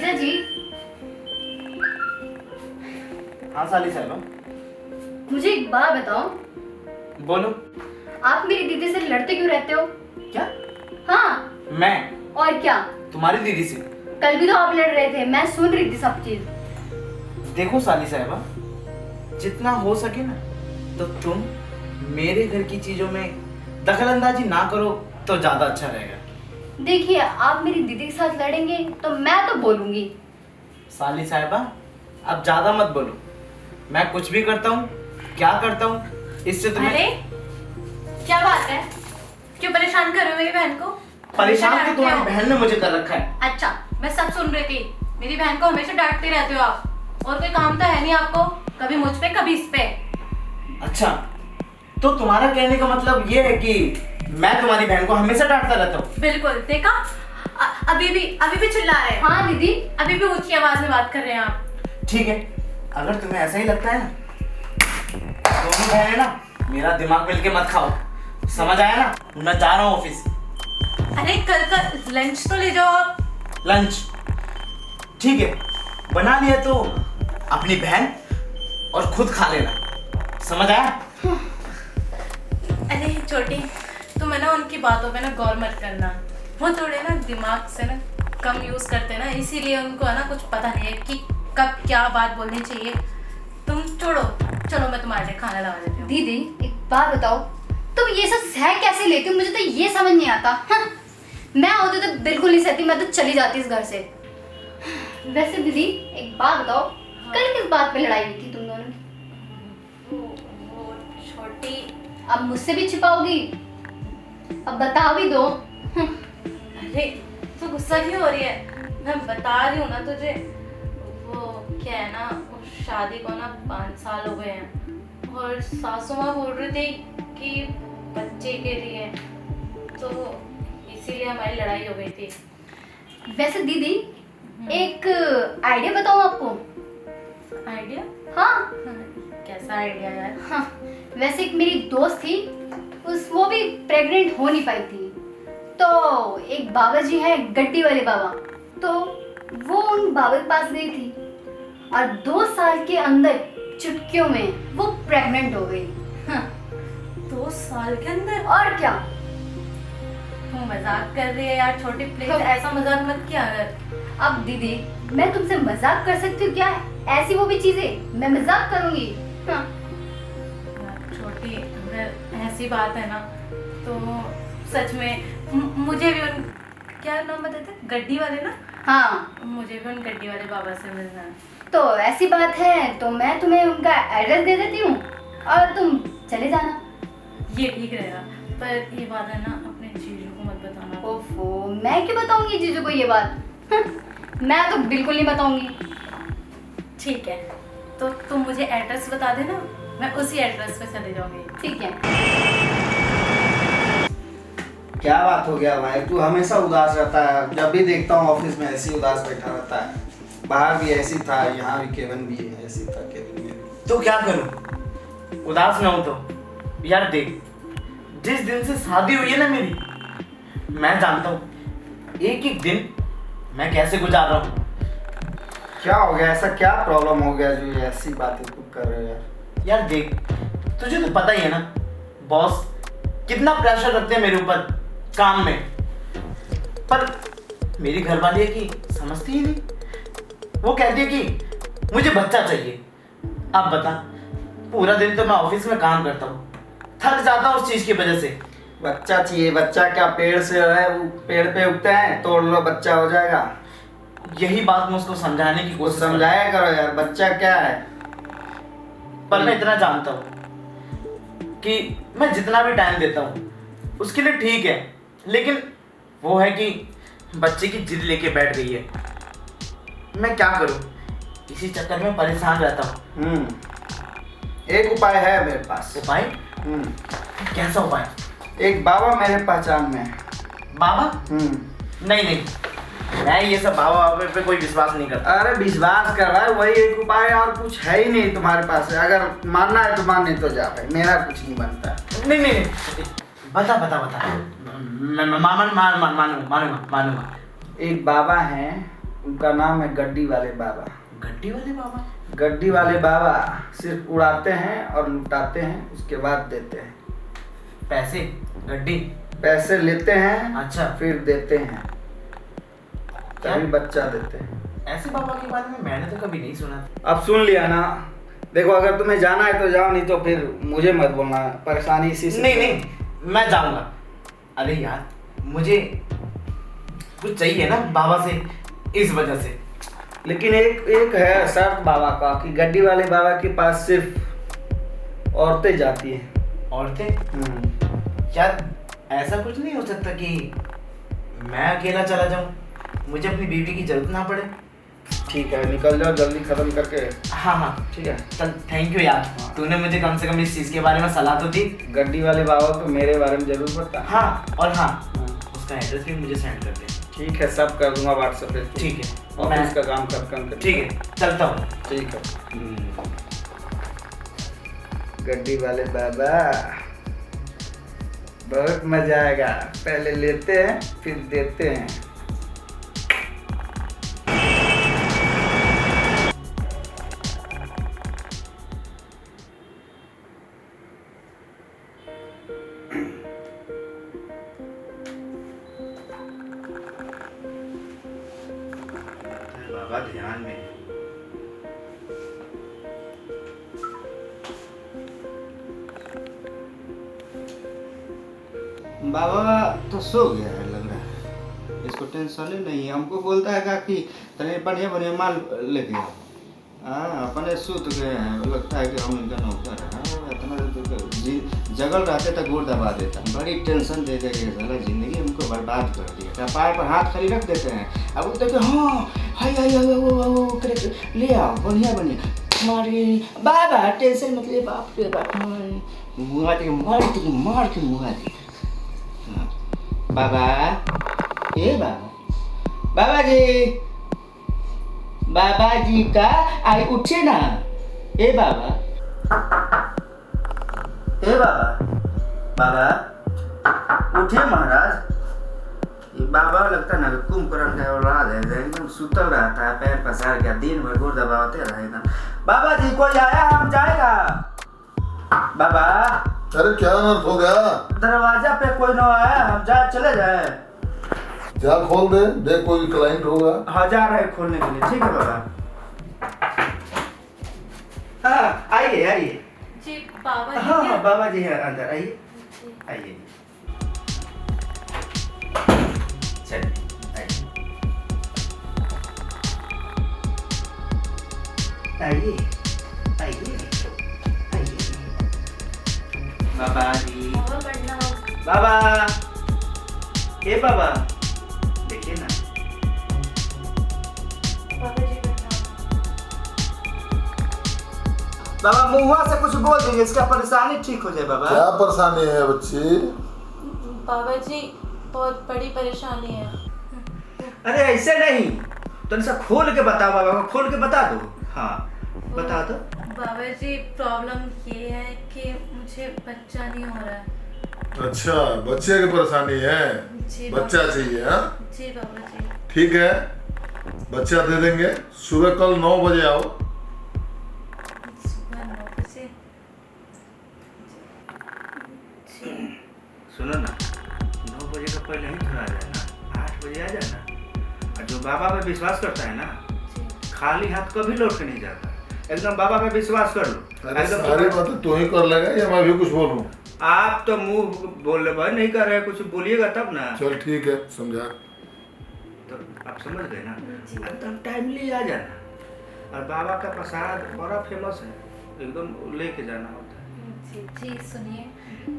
जीजा जी, हाँ साली साहबा, मुझे एक बात बताओ, बोलो। आप मेरी दीदी से लड़ते क्यों रहते हो? क्या? हाँ, मैं और क्या? तुम्हारी दीदी से? कल भी तो आप लड़ रहे थे, मैं सुन रही थी सब चीज। देखो साली साहबा, जितना हो सके ना तो तुम मेरे घर की चीजों में दखलंदाजी ना करो तो ज्यादा अच्छा रहेगा। देखिए, आप मेरी दीदी के साथ लड़ेंगे तो मैं तो बोलूंगी। साली साहबा, अब ज्यादा मत बोलो। मैं कुछ भी करता हूँ, क्या करता हूँ, इससे तुम्हें अरे क्या बात है, क्यों परेशान कर रहे हो मेरी बहन को? परेशान हमेशा तो डांटते तुम्हारी हो। बहन ने मुझे कर रखा है। अच्छा, मैं सब सुन रही थी। मेरी बहन को हमेशा डांटते रहते हो आप, और कोई काम तो है नहीं आपको, कभी मुझ पे कभी इस पे। अच्छा, तो तुम्हारा कहने का मतलब ये है कि मैं तुम्हारी बहन को हमेशा डांटता रहता हूँ? बिल्कुल, देखा, अभी भी चिल्ला रहे हैं। हाँ दीदी, अभी भी ऊंची आवाज में बात कर रहे हैं आप। ठीक है, अगर तुम्हें ऐसा ही लगता है ना, दोनों बहनें ना मेरा दिमाग मिल के मत खाओ, समझ आया ना? मैं जा रहा हूँ ऑफिस। अरे कल का लंच तो ले जाओ आप। लंच ठीक है, बना लिया तो अपनी बहन और खुद खा लेना, समझ आया? अरे छोटी, तुम है ना उनकी बातों पे ना गौर मत करना। वो थोड़े ना दिमाग से ना कम यूज करते हैं ना, इसीलिए उनको है ना कुछ पता नहीं है कि कब क्या बात बोलनी चाहिए। तुम छोड़ो, चलो मैं तुम्हारे लिए खाना लगा देती हूँ। दीदी एक बात बताओ, तुम ये सब सह कैसे लेती हो? मुझे तो ये समझ नहीं आता। हाँ, मैं होती तो बिल्कुल नहीं सहती, मैं तो चली जाती इस घर से। वैसे दीदी एक बात बताओ, कल किस बात पे लड़ाई हुई थी तुम दोनों की? वो छोटी, अब मुझसे भी छिपाओगी? अब बता भी दो। अरे तू गुस्सा क्यों हो रही है? मैं बता रही हूँ ना तुझे। वो क्या है ना, वो शादी को ना 5 साल हो गए हैं, और सासू माँ बोल रही थी कि बच्चे के लिए, तो इसीलिए हमारी लड़ाई हो गई थी। वैसे दीदी एक आइडिया बताऊं आपको? आइडिया? हाँ कैसा आइडिया यार? हाँ, वैसे एक मेरी दोस्त थी, वो भी प्रेग्नेंट हो नहीं पाई थी। तो एक बाबा जी हैं, गड्डी वाले बाबा, तो वो उन बाबा के पास गई थी और 2 साल के अंदर चुटकियों में वो प्रेग्नेंट हो गई। हाँ, 2 साल के अंदर? और क्या? तू मजाक कर रही है यार छोटी, प्लीज ऐसा मजाक मत किया कर। अब दीदी मैं तुमसे मजाक कर सकती हूँ क्या? ऐसी वो भी चीजें मैं मजाक करूंगी? हाँ। यार छोटी, अगर ऐसी बात है ना तो सच में मुझे भी उन, क्या नाम बताते, गड्डी वाले ना? हाँ, मुझे भी उन गड्डी वाले बाबा से मिलना है। तो ऐसी बात है तो मैं तुम्हें उनका एड्रेस दे देती हूँ और तुम चले जाना। ये ठीक रहेगा, पर ये बात है ना अपने जीजू को मत बताना। ओफो, मैं क्यों बताऊंगी जीजू को ये बात? हाँ, मैं तो बिल्कुल नहीं बताऊंगी। ठीक है, तो तुम मुझे एड्रेस बता देना, मैं उसी एड्रेस पे चली जाऊंगी। ठीक है। क्या बात हो गया भाई, तू हमेशा उदास रहता है। जब भी देखता हूँ ऑफिस में ऐसे ही उदास बैठा रहता है। बाहर भी ऐसी था, यहाँ भी केवन भी ऐसी था, केवन में भी। तो क्या करूं, उदास ना हो तो? यार देख, जिस दिन से शादी हुई है ना मेरी, मैं जानता हूँ एक एक दिन मैं कैसे गुजार रहा हूँ। क्या हो गया, ऐसा क्या प्रॉब्लम हो गया जो ये ऐसी बातें तू कर रहे हो यार? यार देख, तुझे तो पता ही है ना बॉस कितना प्रेशर रखते हैं मेरे ऊपर काम में, पर मेरी घरवाली है कि समझती ही नहीं। वो कहती है कि मुझे बच्चा चाहिए। अब बता, पूरा दिन तो मैं ऑफिस में काम करता हूँ, थक जाता हूँ उस चीज की वजह से। बच्चा चाहिए? बच्चा क्या पेड़ से है, वो पेड़ पे उगते हैं, तोड़ लो बच्चा हो जाएगा। यही बात मैं उसको समझाने की कुछ कोशिश कर रहा समझाया करो यार, बच्चा क्या है। हूं। पर मैं इतना जानता हूँ कि मैं जितना भी टाइम देता हूँ उसके लिए ठीक है, लेकिन वो है कि बच्चे की जिद लेके बैठ गई है। मैं क्या करूँ, इसी चक्कर में परेशान रहता हूँ। एक उपाय है मेरे पास। उपाय? कैसा उपाय? एक बाबा मेरे पहचान में है। बाबा? नहीं नहीं, मैं ये सब बाबा बाबा पे कोई विश्वास नहीं करता। अरे विश्वास कर रहा है, वही एक उपाय, और कुछ है ही नहीं तुम्हारे पास। अगर मानना है तो मान, नहीं तो जा भाई, मेरा कुछ नहीं बनता। नहीं नहीं नहीं, बता बता बता, मैं मानूंगा मानूंगा मानूंगा। एक बाबा हैं, उनका नाम है गड्डी वाले बाबा। गड्डी वाले बाबा? गड्डी वाले बाबा सिर्फ उड़ाते हैं और लुटाते हैं, उसके बाद देते हैं। पैसे? गड्डी? पैसे लेते हैं, अच्छा। फिर देते हैं, कभी बच्चा देते हैं। ऐसे बाबा के बारे में मैंने तो कभी नहीं सुना। अब सुन लिया ना। देखो, अगर तुम्हें जाना है तो जाओ, नहीं तो फिर मुझे मत बोलना, परेशानी इसी से। नहीं नहीं, मैं जाऊंगा। अरे यार, मुझे कुछ चाहिए ना बाबा से, इस वजह से। लेकिन एक है शर्त बाबा का कि गड्डी वाले बाबा के पास सिर्फ औरतें जाती हैं। औरतें? यार ऐसा कुछ नहीं हो सकता कि मैं अकेला चला जाऊं, मुझे अपनी बीवी की जरूरत ना पड़े। ठीक है, निकल जाओ जल्दी, खत्म करके। हाँ हाँ ठीक है, चल, थैंक यू यार। तूने मुझे कम से कम इस चीज़ के बारे में सलाह तो दी। गड्डी वाले बाबा को मेरे बारे में जरूर पता। हाँ, और हाँ, उसका एड्रेस भी मुझे सेंड कर दे। ठीक है, सब कर दूंगा व्हाट्सएप पे। ठीक है, ऑफिस का काम कर। ठीक है, चलता हूँ। ठीक है। गड्डी वाले बाबा, बहुत मजा आएगा। पहले लेते हैं फिर देते हैं। बाबा ध्यान में। बाबा तो सो गया है लग रहा है, इसको टेंशन ही नहीं है। हमको बोलता है कि तने बढ़िया बढ़िया माल लेके आओ। हाँ, अपने सूत गए हैं, लगता है कि हम इनका नौकर है। इतना जगल रहते तो गोड़ दबा देता। बड़ी टेंशन दे दे के साला जिंदगी हमको बर्बाद कर दिया। पैर पर हाथ खाली रख देते हैं, अब वो देखो हाँ हाय हाय वो ले आओ बढ़िया बढ़िया मारे बाबा, टेंशन मत ले। बाप रे बाप, मुँह मार के मुँह दे। बाबा, ए बाबा, बाबा जी का आई उठे ना। ए बाबा, ए बाबा उठे महाराज। ये बाबा लगता है ना कुंभकर्ण का औलाद है, एकदम सुतल रहता है, पैर पसार गया, दिन भर गोड़ दबाते रहेगा। बाबा जी कोई आया, हम जाएगा। बाबा, अरे क्या अनर्थ हो गया? दरवाजा पे कोई न आया, हम चले जाए। जा खोल दे, देख कोई क्लाइंट होगा। हाँ, जा रहे खोलने के लिए। ठीक है बाबा। हाँ, आइए आइए। जी बाबा जी हाँ क्या? हाँ, बाबा जी है अंदर, आइए आइए। चलिए आइए आइए आइए। बाबा जी, बाबा प्रणाम। बाबा, ए बाबा देखिए ना। बाबा जी प्रणाम। बाबा मुँह से कुछ बोल दीजिए, इसका परेशानी ठीक हो जाए। बाबा, क्या परेशानी है बच्ची? बाबा जी बहुत बड़ी परेशानी है। अरे ऐसे नहीं, तो सब खोल के बताओ। बाबा को खोल के बता दो। हाँ, बता दो। बाबा जी प्रॉब्लम ये है कि मुझे बच्चा नहीं हो रहा है। अच्छा, बच्चे की परेशानी है? जी बच्चा बाबा। चाहिए? हाँ, जी बाबा जी। ठीक है, बच्चा दे देंगे। सुबह कल 9 बजे आओ। सुबह 9 बजे? जी। सुनो ना, 9 बजे का पहले ही थोड़ा आ जाना, 8 बजे आ जाना। और जो बाबा पे विश्वास करता है ना, जी। खाली हाथ कभी लौट के नहीं जाता। एकदम बाबा पे विश्वास कर लो। अरे एकदम सारी बातें तू ही कर लेगा या मैं भी कुछ बोलूं? आप तो मुंह बोल रहे भाई, नहीं कर रहे, कुछ बोलिएगा तब ना। चल ठीक है, समझा। तो आप समझ गए ना, एकदम टाइमली आ जाना। और बाबा का प्रसाद बड़ा फेमस है, एकदम लेके जाना होता है। जी जी सुनिए,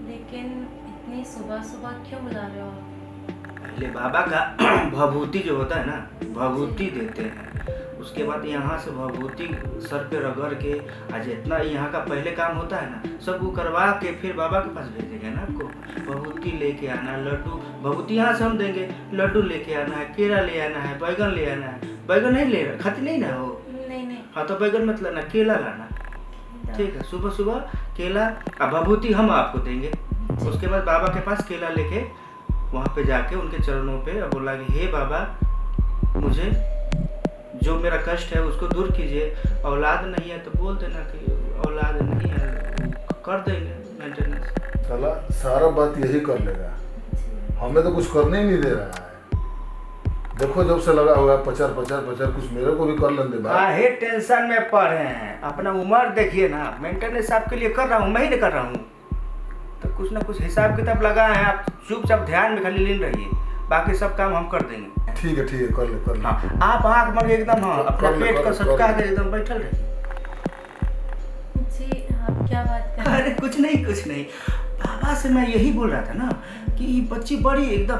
लेकिन इतनी सुबह सुबह क्यों बुला रहे हो आप? पहले बाबा का भभूति जो होता है ना, भभूति देते हैं। उसके बाद यहाँ से भभूति सर पे रगड़ के, आज जितना यहाँ का पहले काम होता है ना, सब वो करवा के फिर बाबा के पास भेजेंगे ना आपको। भभूति लेके आना, लड्डू, भभूति यहाँ से हम देंगे, लड्डू लेके आना है, केला ले आना है, बैगन ले आना है। बैगन नहीं ले खाती नहीं ना हो? नहीं नहीं। हाँ, तो बैगन मत लाना, केला लाना। ठीक है, सुबह सुबह केला और भभूति हम आपको देंगे। उसके बाद बाबा के पास केला लेके वहाँ पे जाके उनके चरणों पे बोला कि हे बाबा, मुझे जो मेरा कष्ट है उसको दूर कीजिए। औलाद नहीं है तो बोल देना कि औलाद नहीं है, कर देंगे मेंटेनेंस। साला सारा बात यही कर लेगा, हमें तो कुछ करने ही नहीं दे रहा है। देखो जब से लगा हुआ है पचर पचर पचर, कुछ मेरे को भी कर लेने दे भाई। काहे टेंशन में पड़ रहे हैं, अपना उम्र देखिए ना, मेंटेनेंस आपके लिए कर रहा हूँ, मैं ही नहीं कर रहा हूँ। तो कुछ ना कुछ हिसाब किताब लगाए हैं, आप चुपचाप ध्यान में खाली लीन रहिए, बाकी सब काम हम कर देंगे। ठीक है कर ले कर ले। हाँ, आप आँख मार के एकदम, हाँ, अपना कर ले, पेट कर का ले, सटका कर ले। के एकदम बैठल रहिए। जी आप क्या बात कर रहे हैं? अरे कुछ नहीं, बाबा से मैं यही बोल रहा था ना कि ये बच्ची बड़ी एकदम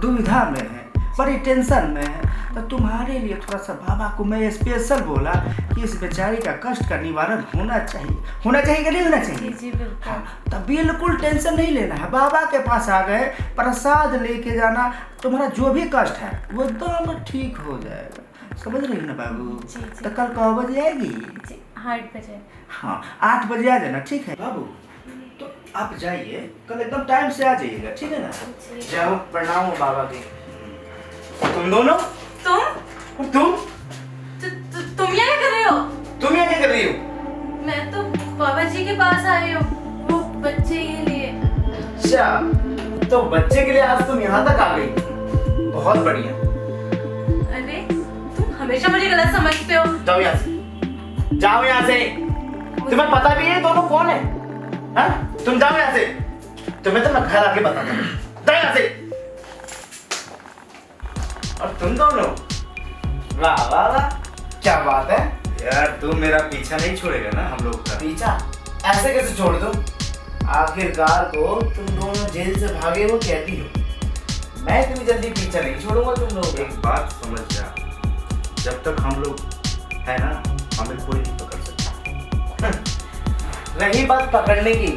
दुविधा में है, बड़ी टेंशन में है, तो तुम्हारे लिए थोड़ा सा बाबा को मैं स्पेशल बोला कि इस बेचारी का कष्ट का निवारण होना चाहिए कि नहीं होना जी चाहिए। जी बिल्कुल। हाँ, तो बिल्कुल टेंशन नहीं लेना है, बाबा के पास आ गए, प्रसाद लेके जाना, तुम्हारा जो भी कष्ट है वो एकदम ठीक हो जाएगा, समझ रही हो ना बाबू? जी, जी। तो कल कौ बजे आएगी? जी 8 बजे। हाँ 8 बजे आ जाना, ठीक है बाबू? तो आप जाइए, कल एकदम टाइम से आ जाइएगा, ठीक है ना? जी। जाओ प्रणाम हो बाबा के। तुम दोनों? तुम और तुम तुम यहाँ क्या कर रहे हो? तुम यहाँ क्या कर रही हो? मैं तो बाबा जी के पास आई हूँ, वो बच्चे के लिए। अच्छा, तो बच्चे के लिए आज तुम यहाँ तक आ गई, बहुत बढ़िया। अरे तुम हमेशा मुझे गलत समझते हो। जाओ यहाँ से, जाओ यहाँ से। तुम्हें पता भी है दोनों कौन है? हाँ? तुम जाओ यहाँ से, तुम्हें तो मैं घर आके बताता हूँ। जाओ यहाँ से। और तुम दोनों, वाह वाह वाह, क्या बात है यार तू मेरा पीछा नहीं छोड़ेगा ना हम लोग का? पीछा? ऐसे कैसे छोड़ दूं? आखिरकार को तुम दोनों जेल से भागे हो कहती हो, मैं इतनी जल्दी पीछा नहीं छोड़ूंगा तुम लोगों एक का। बात समझ जा, जब तक हम लोग है ना, हमें कोई नहीं पकड़ सकता। रही बात पकड़ने की,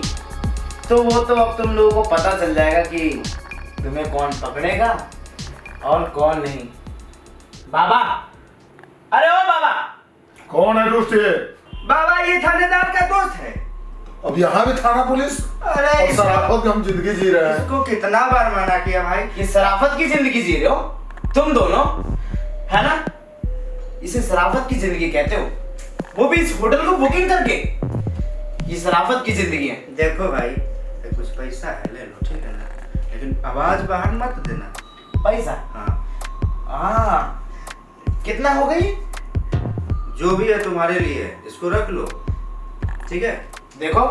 तो वो तो अब तुम लोगों को पता चल जाएगा कि तुम्हें कौन पकड़ेगा और कौन नहीं। बाबा, अरे ओ बाबा। कौन है दोस्त ये? बाबा ये थानेदार का दोस्त है। अब यहाँ भी थाना पुलिस? अरे अब शराफत की हम जिंदगी जी रहे हैं। इसको कितना बार मना किया भाई? ये शराफत की जिंदगी जी रहे हो तुम दोनों, है ना? इसे शराफत की जिंदगी कहते हो, वो भी इस होटल को बुकिंग करके। ये शराफत की जिंदगी है। देखो भाई, ये कुछ पैसा है, ले लो, ठीक है ना, लेकिन आवाज बाहर मत देना। पैसा? हाँ, कितना हो गई? जो भी है तुम्हारे लिए, इसको रख लो, ठीक है? देखो,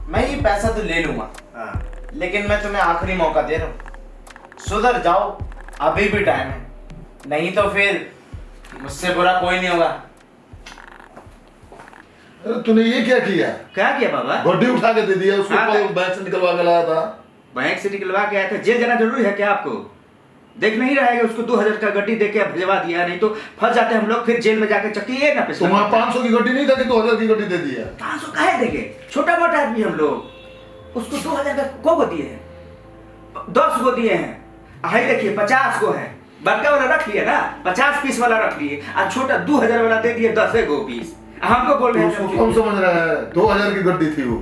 मैं ये पैसा तो ले लूंगा, हाँ, लेकिन मैं तुम्हें आखिरी मौका दे रहा हूँ, सुधर जाओ, अभी भी टाइम है, नहीं तो फिर मुझसे बुरा कोई नहीं होगा। अरे तूने ये क्या किया? क्या किया बाबा? गड्डी उठा के दे दिया उसको, हाँ, कल बैंक से निकलवा के लाया था। बैंक से निकलवा के आया था, जेल जाना जरूरी है क्या आपको? देख नहीं रहेगा उसको 2000 का गड्डी देके भिजवा दिया, नहीं तो फंस जाते हम लोग, फिर जेल में जाके चक्की ना तो वहाँ 500 की गड्डी नहीं था कि 2000 की गड्डी दे दिया? 500 काहे देंगे, छोटा मोटा आदमी हम लोग, उसको 2000 का को दिए हैं, 10 को दिए हैं, हाई देखिए 50 को है, बड़का वाला रख लिया ना, 50 पीस वाला रख लिए, और छोटा 2000 वाला दे दिए 10 गो पीस। हमको बोल रहे उसको कम समझ रहा है, 2000 की गड्डी थी वो,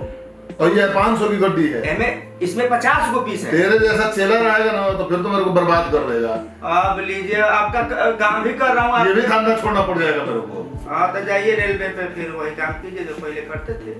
और ये 500 की गड्डी है। इसमें 50 गो पीस है। तेरे जैसा चेला रहेगा ना तो फिर तो मेरे को बर्बाद कर देगा। आप लीजिए, आपका काम भी कर रहा हूँ, ये भी खानदान छोड़ना पड़ जाएगा मेरे को। हाँ तो जाइए रेलवे पे, फिर वही काम कीजिए जो पहले करते थे।